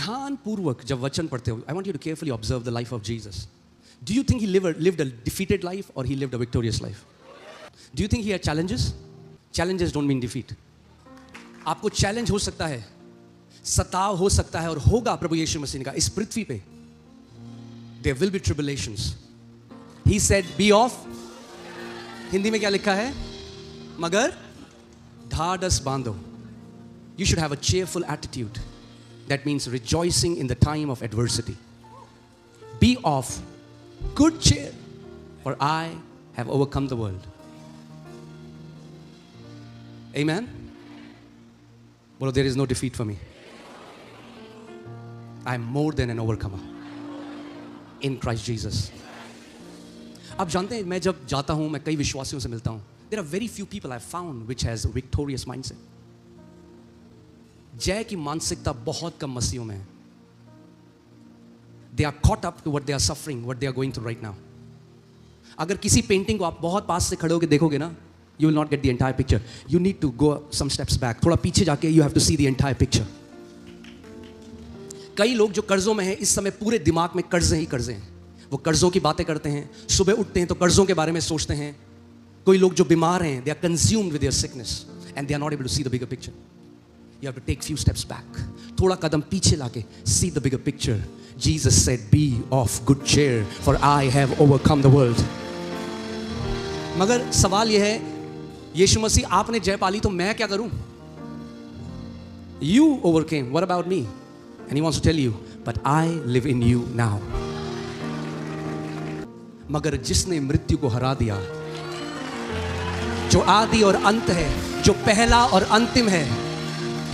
ध्यान पूर्वक जब वचन पढ़ते हो, I want you to carefully observe the life of Jesus. Do you think he lived a defeated life or he lived a victorious life? Do you think he had challenges? Challenges don't mean defeat. आपको challenge हो सकता है, सताव हो सकता है और होगा प्रभु यीशु मसीह का इस पृथ्वी पे. There will be tribulations. He said, be off. Hindi में क्या लिखा है? मगर ढाढ़स बांधो. You should have a cheerful attitude. That means rejoicing in the time of adversity. Be of good cheer, for I have overcome the world. Amen? Well, there is no defeat for me. I am more than an overcomer in Christ Jesus. आप जानते हैं, मैं जब जाता हूं, मैं कई विश्वासियों से मिलता हूं. There are very few people I've found which has a victorious mindset. जय की मानसिकता बहुत कम मसीहों में है. They are caught up to what they are suffering, what they are going through right now. अगर किसी पेंटिंग को आप बहुत पास से खड़े होकर देखोगे ना, you will not get the entire picture. You need to go some steps back. थोड़ा पीछे जाके you have to see the entire picture. कई लोग जो कर्जों में हैं इस समय पूरे दिमाग में कर्जे ही कर्जे हैं. वो कर्जों की बातें करते हैं, सुबह उठते हैं तो कर्जों के बारे में सोचते हैं. कोई लोग जो बीमार हैं, they are consumed with their sickness and they are not able to see the bigger picture. You have to take few steps back. थोड़ा कदम पीछे लाके see the bigger picture. Jesus said, be of good cheer, for I have overcome the world. मगर सवाल यह है, यीशु मसीह आपने जय पाली तो मैं क्या करूं? You overcame. What about me? And he wants to tell you, but I live in you now. मगर जिसने मृत्यु को हरा दिया, जो आदि और अंत है, जो पहला और अंतिम है,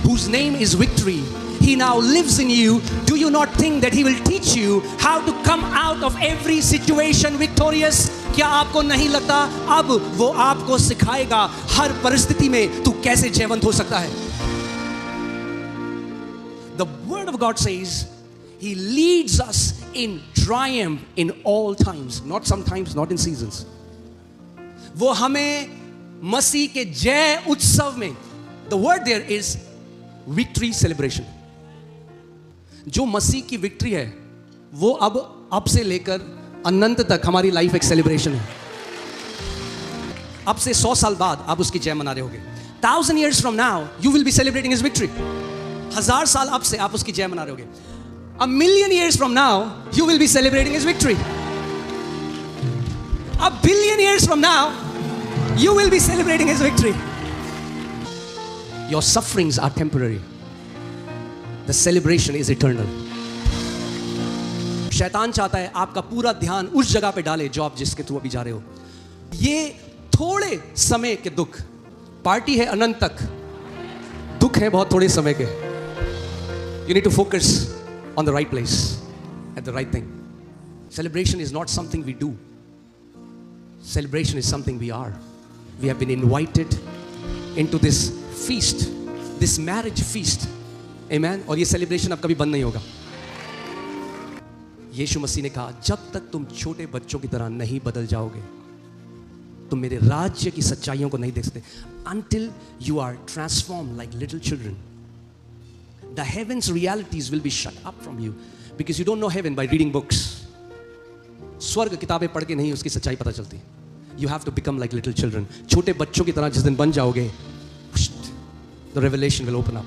whose name is victory, he now lives in you. Do you not think that he will teach you how to come out of every situation victorious? क्या आपको नहीं लगता अब वो आपको सिखाएगा हर परिस्थिति में तू कैसे जयवंत हो सकता है? The word of God says he leads us in triumph in all times, not sometimes, not in seasons. वो हमें मसीह के जय उत्सव में, the word there is victory celebration. जो मसीह की विक्ट्री है वो अब से लेकर अनंत तक हमारी लाइफ एक सेलिब्रेशन है. अब से 100 साल बाद आप उसकी जय मना रहे होगे. 1000 years from now you will be celebrating his victory. 1000 साल अब से आप उसकी जय मना रहे होगे. 1,000,000 years from now you will be celebrating his victory. 1,000,000,000 years from now you will be celebrating his victory. Your sufferings are temporary. The celebration is eternal. शैतान चाहता है आपका पूरा ध्यान उस जगह पे डाले जो आप जिसके थ्रू अभी जा रहे हो. ये थोड़े समय के दुख, पार्टी है अनंत तक, दुख है बहुत थोड़े समय के. You need to focus on the right place, at the right thing. Celebration is not something we do. Celebration is something we are. We have been invited into this feast, this marriage feast. Amen. और ये celebration अब कभी बंद नहीं होगा. यीशु मसीह ने कहा, जब तक तुम छोटे बच्चों की तरह नहीं बदल जाओगे, तुम मेरे राज्य की सच्चाइयों को नहीं देख सकते. Until you are transformed like little children, the heavens realities will be shut up from you because you don't know heaven by reading books. स्वर्ग किताबें पढ़ के नहीं उसकी सच्चाई पता चलती. You have to become like little children. छोटे बच्चों की तरह जिस दिन बन जाओगे, the revelation will open up.